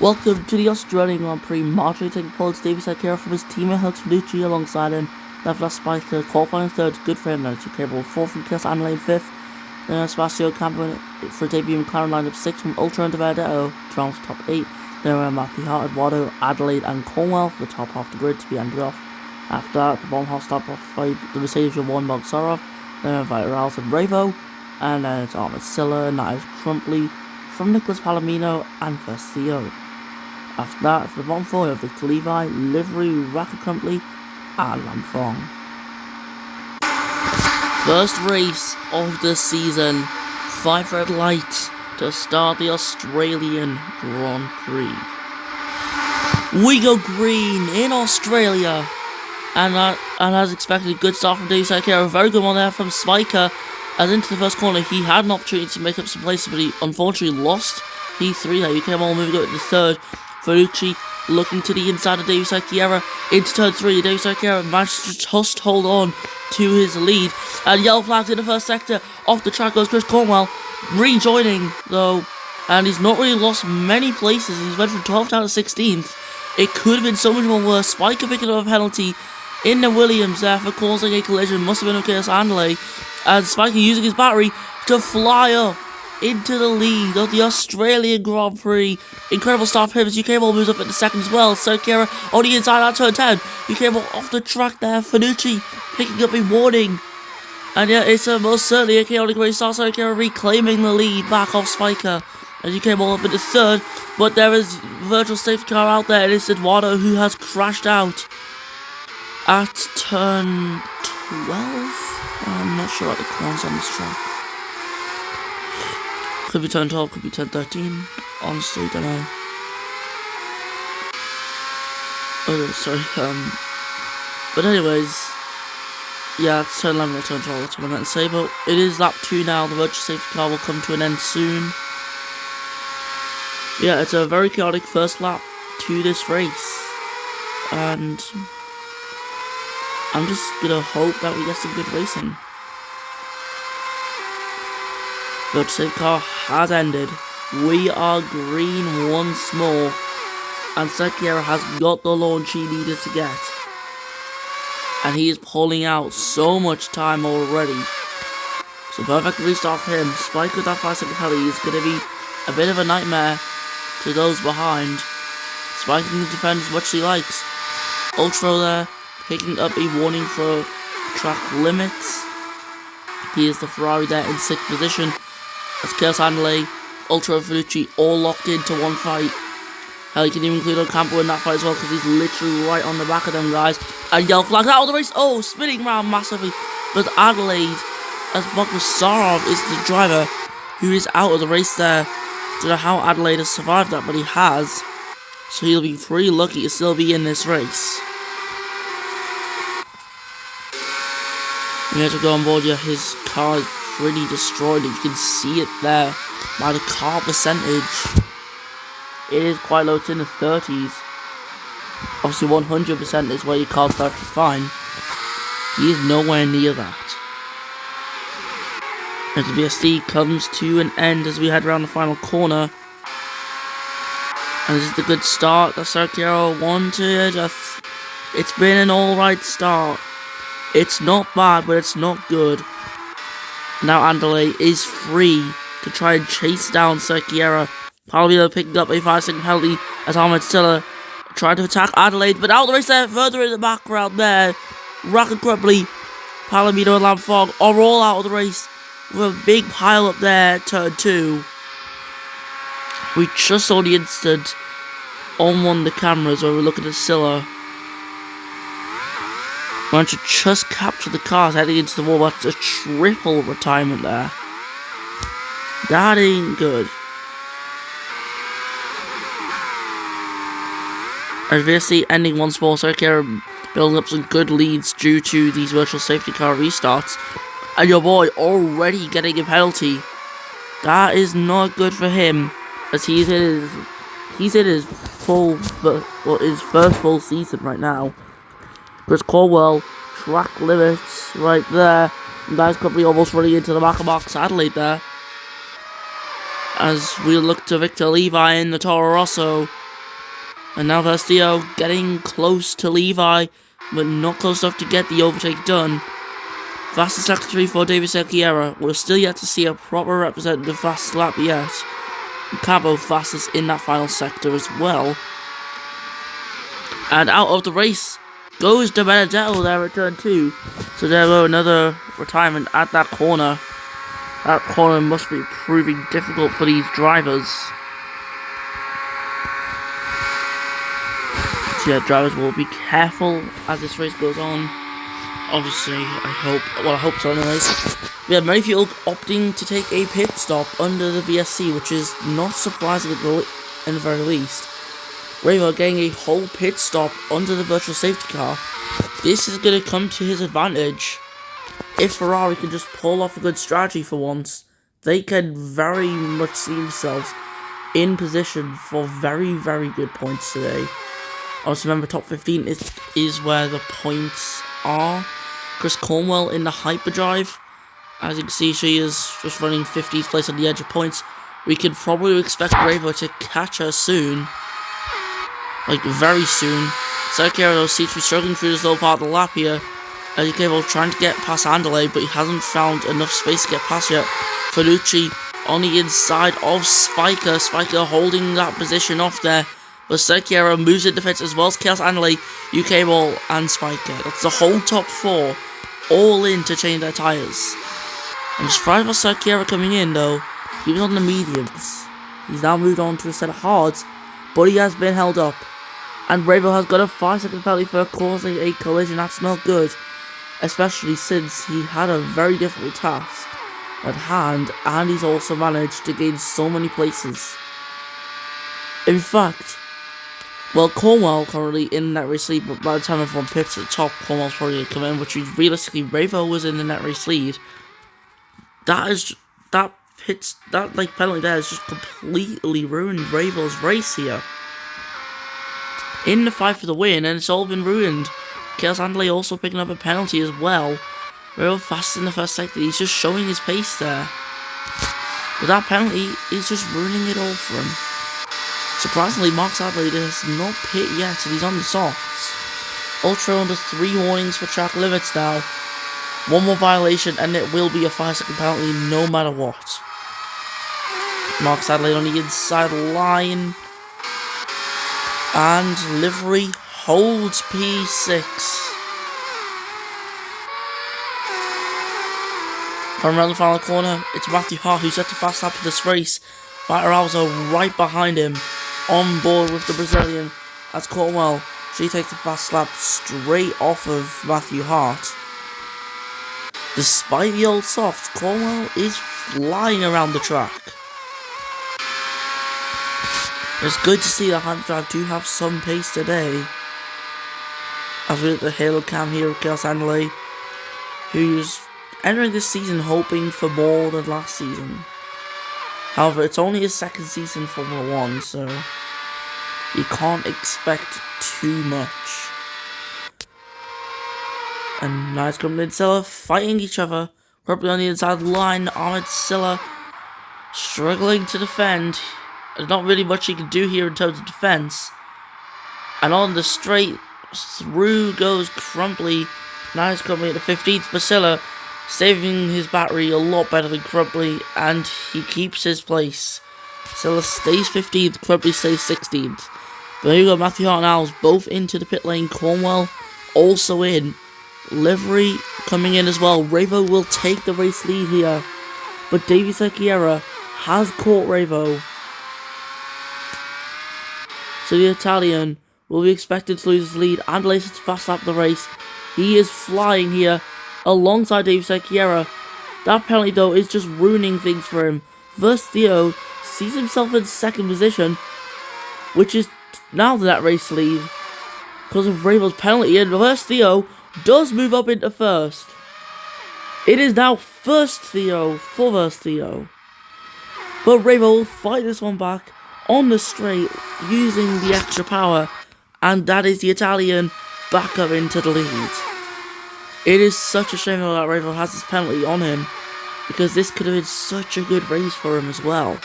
Welcome to the Australian Grand Prix. Marjorie taking pole to Davey Sakira from his teammate Hux Fanucci alongside him. Left Spiker qualifying third, good for him. That's UKB fourth from Kiss and lane fifth. Then Sebastian Campo for debut McLaren lined up sixth from Ultra and Verdetto, Trump's top 8. Then Matthew Hart, Eduardo, Adelaide and Cornwell for the top half of the grid to be ended off. After that, the bottom half stopped off by the Mercedes with one Bogsarov, then Ralph and Bravo, and then it's Armand Silla, and that is Crumpley from Nicholas Palomino and Versio. After that, for the bottom four, you have Victor Levi, Livery, Raka Crumpley, and Lamfong. First race of the season, 5 red lights to start the Australian Grand Prix. We go green in Australia, and as expected, good start from Davey Sakira. A very good one there from Spiker. As into the first corner, he had an opportunity to make up some places, but he unfortunately lost P3 there. UKB moving up to the third. Fanucci looking to the inside of Davey Sakira into turn 3. Davey Sakira managed to just hold on to his lead. And yellow flags in the first sector. Off the track goes Chris Cornwell, rejoining though. And he's not really lost many places. He's went from 12th down to 16th. It could have been so much more worse. Spiker picking up a penalty in the Williams there for causing a collision. Must have been okay as Andley. And Spiker using his battery to fly up into the lead of the Australian Grand Prix. Incredible start for him as UKB moves up at the second as well. Sakira on the inside out turn 10. UKB off the track there. Fanucci picking up a warning. And yeah, it's most certainly a chaotic race start. Sakira reclaiming the lead back off Spiker as UKB up at the third. But there is virtual safety car out there, and it's Eduardo who has crashed out at turn 12. I'm not sure what the corners on this track. Could be turn 12, could be turn 13. Honestly, don't know. Oh, sorry. But anyways, yeah, it's turn 11 or turn 12. That's what I meant to say. But it is lap 2 now. The virtual safety car will come to an end soon. Yeah, it's a very chaotic first lap to this race, and I'm just gonna hope that we get some good racing. The safety car has ended. We are green once more, and Sakira has got the launch he needed to get, and he is pulling out so much time already. So perfect restart for him. Spike with that 5-second penalty is gonna be a bit of a nightmare to those behind. Spike can defend as much as he likes. Ultra there, picking up a warning for track limits. He is the Ferrari there in 6th position. As Chaos Andley, Ultra and Fanucci all locked into one fight. Hell, you can even include Campo in that fight as well, because he's literally right on the back of them guys. And yellow flag out of the race. Oh, spinning around massively. But Adelaide, as Bogsarov is the driver who is out of the race there. Don't know how Adelaide has survived that, but he has. So he'll be pretty lucky to still be in this race. You have to go on board, yeah, his car is pretty destroyed. You can see it there by the car percentage. It is quite low, it's in the 30s. Obviously 100% is where your car's perfectly fine. He is nowhere near that. And the VSC comes to an end as we head around the final corner. And this is the good start that Sakira wanted. It's been an alright start. It's not bad, but it's not good. Now Andalay is free to try and chase down Sakira. Palomino picking up a 5-second penalty as Ahmed Stiller tried to attack Adelaide, but out the race there, further in the background there. Raka Crumpley, Palomino and Lamfog are all out of the race with a big pile up there, turn 2. We just saw the instant on one of the cameras where we're looking at Silla. Managed to just capture the cars heading into the wall. That's a triple retirement there. That ain't good. As VSC ending once more, Sakira building up some good leads due to these virtual safety car restarts. And your boy already getting a penalty. That is not good for him, as he's in his first full season right now. Chris Cornwell, track limits right there. Nice company almost running into the back of Mark Adelaide there. As we look to Victor Levi in the Toro Rosso, And now there's Theo getting close to Levi, but not close enough to get the overtake done. Fastest secretary for David Secchiera. We're still yet to see a proper representative fastest lap yet. Cabo fastest in that final sector as well. And out of the race goes De Benedetto there at turn 2. So there were another retirement at that corner. That corner must be proving difficult for these drivers. So yeah, drivers will be careful as this race goes on. Obviously, I hope so anyways. We have many people opting to take a pit stop under the VSC, which is not surprising at the very least. Revo getting a whole pit stop under the virtual safety car. This is going to come to his advantage. If Ferrari can just pull off a good strategy for once, they can very much see themselves in position for very, very good points today. Also remember, top 15 is where the points are. Chris Cornwell in the hyperdrive. As you can see, she is just running 50th place on the edge of points. We could probably expect Revo to catch her soon. Like, very soon. Sergio seems to be struggling through this little part of the lap here. A.G.E trying to get past Andale, but he hasn't found enough space to get past yet. Felucci on the inside of Spiker. Spiker holding that position off there. But Sergio moves in defense as well as Chaos Andale, UKB and Spiker. That's the whole top 4 all in to change their tyres. I'm surprised about Sergio coming in though. He was on the mediums. He's now moved on to a set of hards, but he has been held up. And Revo has got a 5-second penalty for causing a collision. That's not good. Especially since he had a very difficult task at hand, and he's also managed to gain so many places. In fact, well, Cornwell currently in that race lead, but by the time everyone pits at the top, Cornwell's probably going to come in, which is realistically, Revo was in the net race lead. That penalty there has just completely ruined Revo's race here. In the fight for the win, and it's all been ruined. Chaos Andale also picking up a penalty as well. Real fast in the first sector, he's just showing his pace there. But that penalty is just ruining it all for him. Surprisingly, Mark Sadler has not pit yet, and he's on the softs. Ultra under 3 warnings for track limits now. 1 more violation, and it will be a 5-second penalty no matter what. Mark Sadler on the inside line. And livery holds P6. From around the final corner, it's Matthew Hart who's set to fast lap of this race. Matt Arauzo right behind him, on board with the Brazilian, as Cornwell, she takes a fast lap straight off of Matthew Hart. Despite the old softs, Cornwell is flying around the track. It's good to see that Hyperdrive do have some pace today. As we look at the Halo Cam here of Chaos Andale, who's entering this season hoping for more than last season. However, it's only his 2nd season for Formula 1, so you can't expect too much. And now it's Grumpy and Silla fighting each other. Grumpy on the inside line, Ahmed Silla struggling to defend. There's not really much he can do here in terms of defense. And on the straight, through goes Crumply. Now he's coming at the 15th, but Silla saving his battery a lot better than Crumply, and he keeps his place. Silla stays 15th, Crumply stays 16th. But here you go, Matthew Hart and Owls both into the pit lane. Cornwell also in. Livery coming in as well. Revo will take the race lead here, but Davy Secchiera has caught Revo. So the Italian will be expected to lose his lead and laces to fast lap the race. He is flying here alongside Dave Secchiera. That penalty though is just ruining things for him. Thus Theo sees himself in 2nd position, which is now that race lead because of Revo's penalty, and First Theo does move up into 1st. It is now First Theo for First Theo. But Revo will fight this one back on the straight using the extra power, and that is the Italian back up into the lead. It is such a shame that Revo has this penalty on him, because this could have been such a good race for him as well.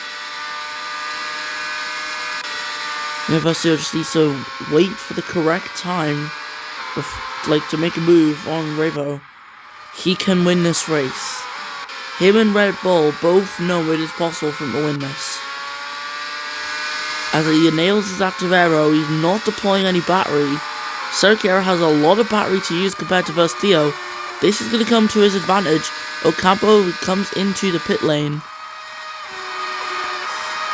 Versio just needs to wait for the correct time, to make a move on Revo. He can win this race. Him and Red Bull both know it is possible for him to win this. As he nails his active aero, he's not deploying any battery. Sergio has a lot of battery to use compared to Versio. This is going to come to his advantage. Ocampo comes into the pit lane.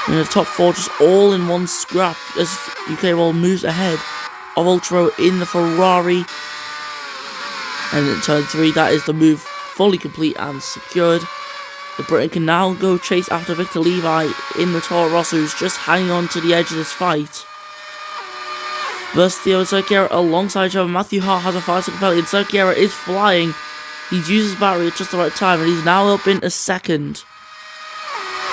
And the top four just all in one scrap as UKB moves ahead of Ultra in the Ferrari. And in turn 3, that is the move fully complete and secured. The Briton can now go chase after Victor Levi in the Toro Rosso, who's just hanging on to the edge of this fight. Versio and Sergio alongside each other. Matthew Hart has a 5-second penalty and Sergio is flying. He's used his battery at just the right time and he's now up in a second.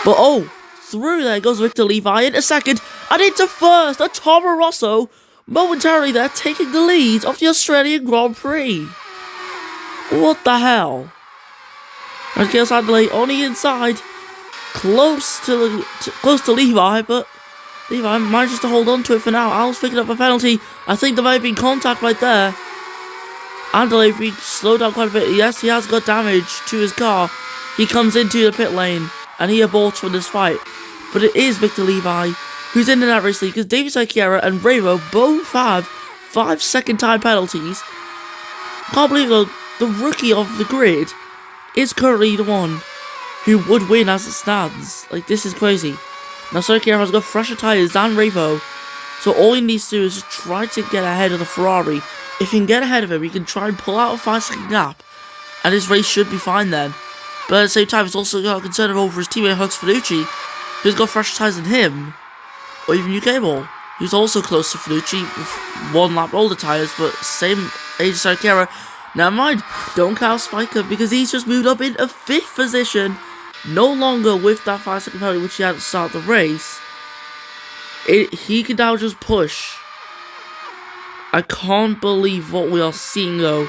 But oh, through there goes Victor Levi in a second and into first. A Toro Rosso momentarily there taking the lead of the Australian Grand Prix. What the hell? And Chaos Adelaide on the inside, close to Levi, but Levi manages to hold on to it for now. Al's picking up a penalty. I think there might have been contact right there. Adelaide being slowed down quite a bit. Yes, he has got damage to his car. He comes into the pit lane and he aborts from this fight. But it is Victor Levi who's in that race lead because David Sakiera and Revo both have 5-second time penalties. Can't believe though, the rookie of the grid is currently the one who would win as it stands. Like, this is crazy. Now Sergio has got fresher tyres than Revo, so all he needs to do is just try to get ahead of the Ferrari. If he can get ahead of him, he can try and pull out a 5-second gap, and his race should be fine then. But at the same time, he's also got a concern over his teammate Hux Finucci, who's got fresher tyres than him, or even UKB, who's also close to Finucci with 1 lap older tyres, but same age as Sergio. Never mind, don't count Spiker because he's just moved up in a 5th position. No longer with that 5-second penalty which he had to start the race. He can now just push. I can't believe what we are seeing though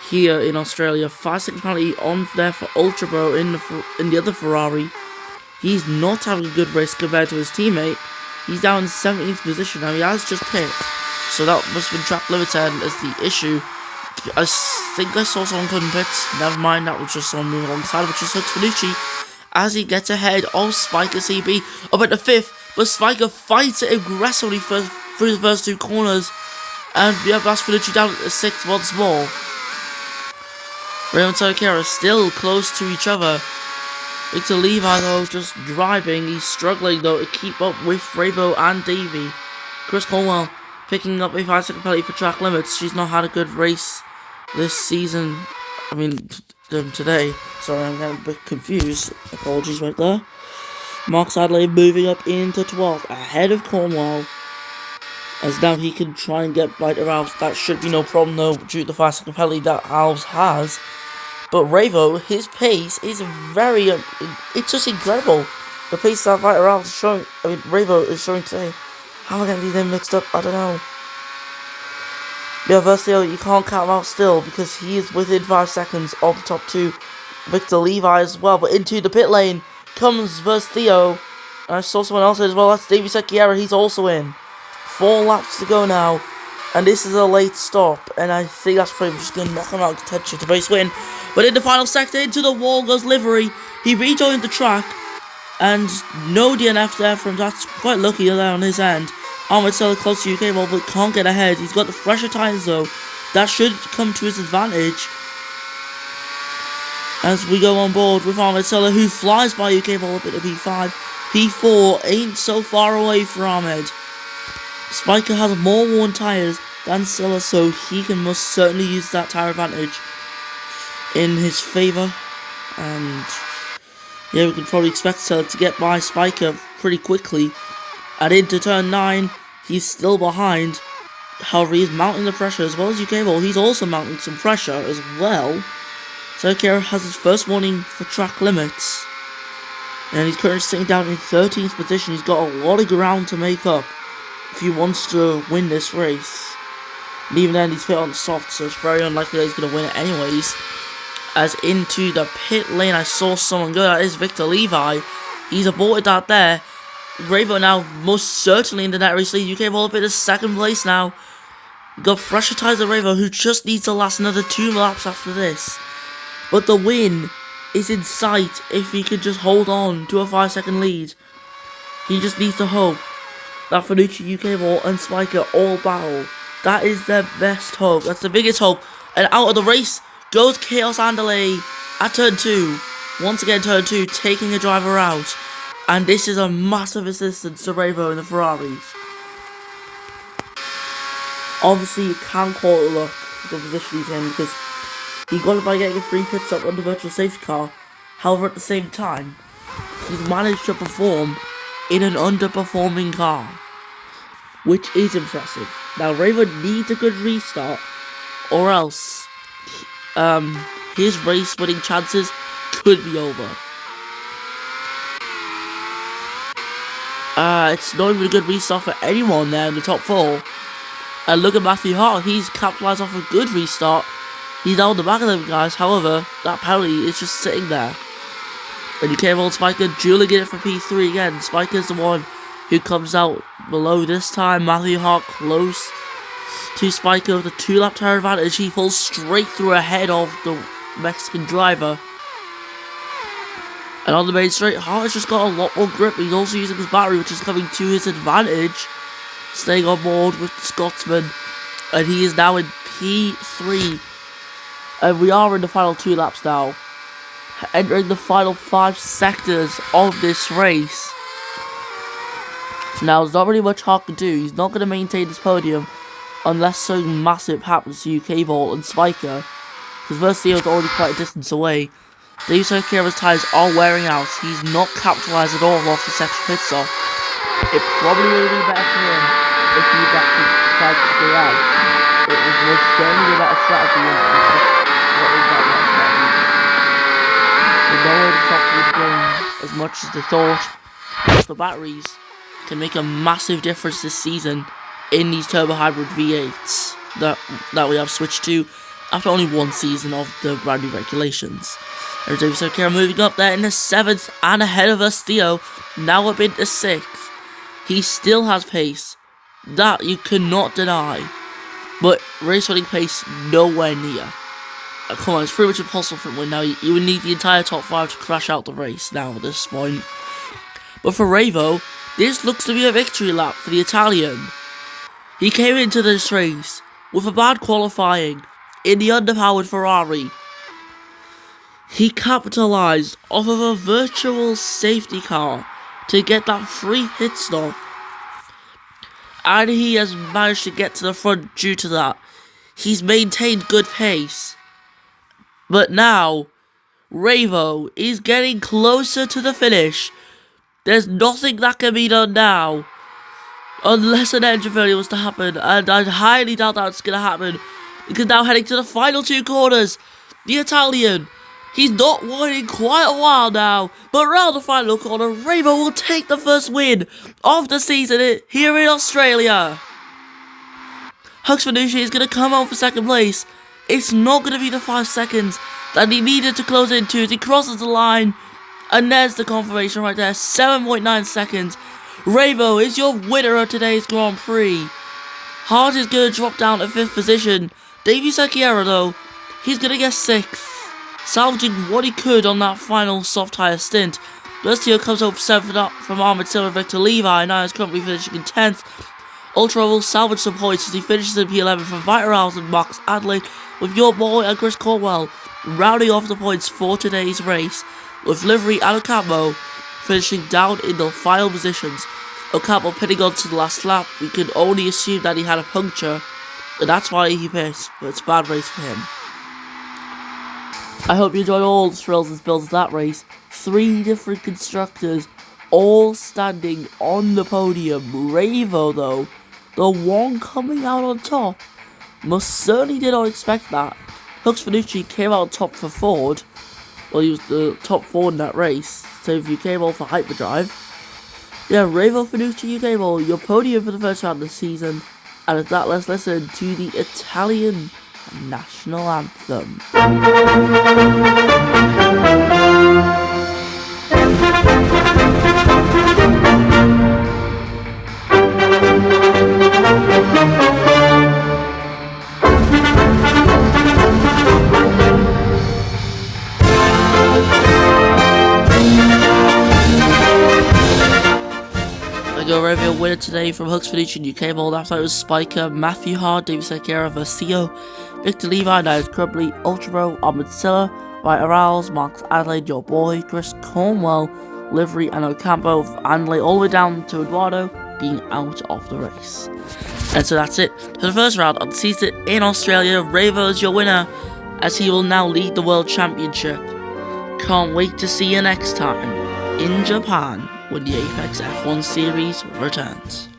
here in Australia. 5-second penalty on there for Ultra Bro in the other Ferrari. He's not having a good race compared to his teammate. He's down in 17th position now. He has just pit. So that must have been track limit end as the issue. I think I saw someone couldn't pit. Never mind, that was just someone moving alongside, which is Hux Finucci as he gets ahead of Spiker CB up at the 5th. But Spiker fights it aggressively through the first 2 corners. And yeah, that's Finucci down at the 6th once more. Raymond Sergio still close to each other. Victor Levi though just driving. He's struggling though to keep up with Revo and Davey. Chris Cornwell picking up a 5-second penalty for track limits. She's not had a good race this season. I mean, today. Sorry, I'm getting a bit confused. Apologies right there. Mark Adelaide moving up into 12th, ahead of Cornwell. As now he can try and get by to Alves. That should be no problem though, due to the 5-second penalty that Alves has. But Revo, his pace is very, it's just incredible. The pace that Alves is showing, Revo is showing today. How am I getting these names mixed up? I don't know. Yeah, Versio, you can't count him out still because he is within 5 seconds of the top 2. Victor Levi as well, but into the pit lane comes Versio. And I saw someone else as well. That's Davey Sekiera. He's also in. 4 laps to go now. And this is a late stop. And I think that's pretty much going to knock him out of contention to race win. But in the final sector, into the wall goes Livery. He rejoined the track. And no DNF there from him. That's quite lucky there on his end. Ahmed Seller close to UKB, but can't get ahead. He's got the fresher tyres though. That should come to his advantage. As we go on board with Ahmed Seller, who flies by UKB up at the P5. P4 ain't so far away for Ahmed. Spiker has more worn tyres than Seller, so he can most certainly use that tyre advantage in his favour. And yeah, we can probably expect Seller to get by Spiker pretty quickly. And into turn 9, he's still behind. However, he's mounting the pressure as well as UKB. He's also mounting some pressure as well. Sergio has his first warning for track limits. And he's currently sitting down in 13th position. He's got a lot of ground to make up if he wants to win this race. And even then, he's pit on soft, so it's very unlikely that he's going to win it anyways. As into the pit lane, I saw someone go. That is Victor Levi. He's aborted that there. Ravo now most certainly in the net race lead. UK Ball up in second place now. You got fresher tyres at Ravo, who just needs to last another 2 laps after this. But the win is in sight if he can just hold on to a 5-second lead. He just needs to hope that Finucci, UK Ball and Spiker all battle. That is their best hope. That's the biggest hope. And out of the race goes Chaos Andale at turn 2. Once again, turn 2, taking a driver out. And this is a massive assistance to Ravo in the Ferraris. Obviously, you can call it luck, the position he's in, because he got it by getting a free pit stop on the virtual safety car. However, at the same time, he's managed to perform in an underperforming car, which is impressive. Now, Ravo needs a good restart, or else his race winning chances could be over. It's not even a good restart for anyone there in the top 4. And look at Matthew Hart, he's capitalised off a good restart. He's down the back of them guys, however, that penalty is just sitting there. And you came on Spiker dueling it for P3 again. Spiker's the one who comes out below this time. Matthew Hart close to Spiker with a 2-lap tire advantage. He pulls straight through ahead of the Mexican driver. And on the main straight, Hart has just got a lot more grip. He's also using his battery, which is coming to his advantage. Staying on board with the Scotsman. And he is now in P3. And we are in the final 2 laps now. Entering the final 5 sectors of this race. Now, there's not really much Hart can do. He's not going to maintain this podium unless something massive happens to UK Ball and Spiker. Because Versio is already quite a distance away. David Sakira's tyres are wearing out. He's not capitalised at all off the section pit stop. It probably would have been better for him if he actually tried to stay out. It was most certainly a better strategy. What is that better strategy? They know where to stop the game as much as they thought. The batteries can make a massive difference this season in these turbo hybrid V8s that we have switched to after only 1 season of the brand new regulations. And David Sakira moving up there in the 7th and ahead of us, Theo, now up into 6th. He still has pace, that you cannot deny, but race winning pace nowhere near. Come on, it's pretty much impossible for him to win now. You would need the entire top 5 to crash out the race now at this point. But for Ravo, this looks to be a victory lap for the Italian. He came into this race with a bad qualifying in the underpowered Ferrari. He capitalised off of a virtual safety car to get that free pit stop. And he has managed to get to the front due to that. He's maintained good pace. But now, Ravo is getting closer to the finish. There's nothing that can be done now. Unless an engine failure was to happen. And I highly doubt that's going to happen. Because now heading to the final 2 corners. The Italian. He's not won in quite a while now, but around the final corner, Ravo will take the first win of the season here in Australia. Hux Finucci is going to come out for 2nd place. It's not going to be the 5 seconds that he needed to close into as he crosses the line. And there's the confirmation right there, 7.9 seconds. Ravo is your winner of today's Grand Prix. Hart is going to drop down to 5th position. Davey Sakira though, he's going to get 6th. Salvaging what he could on that final soft tyre stint. Versio comes up 7th up from Ahmed Silver. Victor Levi now is currently finishing in 10th. Ultra will salvage some points as he finishes in P11 from Vital and Max Adelaide, with your boy and Chris Cornwell rounding off the points for today's race, with Livery and Ocampo finishing down in the final positions. Ocampo pitting on to the last lap. We can only assume that he had a puncture, and that's why he pissed, but it's a bad race for him. I hope you enjoyed all the thrills and spills of that race. 3 different constructors, all standing on the podium. Ravo, though, the one coming out on top, most certainly did not expect that. Hux Finucci came out on top for Ford. Well, he was the top 4 in that race. So if you came all for Hyperdrive. Yeah, Ravo Finucci, UK Ball, your podium for the first round of the season. And with that, let's listen to the Italian national anthem. today from Hooks Fiducian UK Bold. After it was Spiker, Matthew Hard, David Sekera, Versio, Victor Levi, Dias Crubley, Ultra Bro, Ahmed Silla, Right Arals, Marcus Adelaide, your boy, Chris Cornwell, Livery, and Ocampo, Adelaide, all the way down to Eduardo being out of the race. And so that's it for the first round of the season in Australia. Ravo is your winner, as he will now lead the World Championship. Can't wait to see you next time in Japan when the Apex F1 series returns.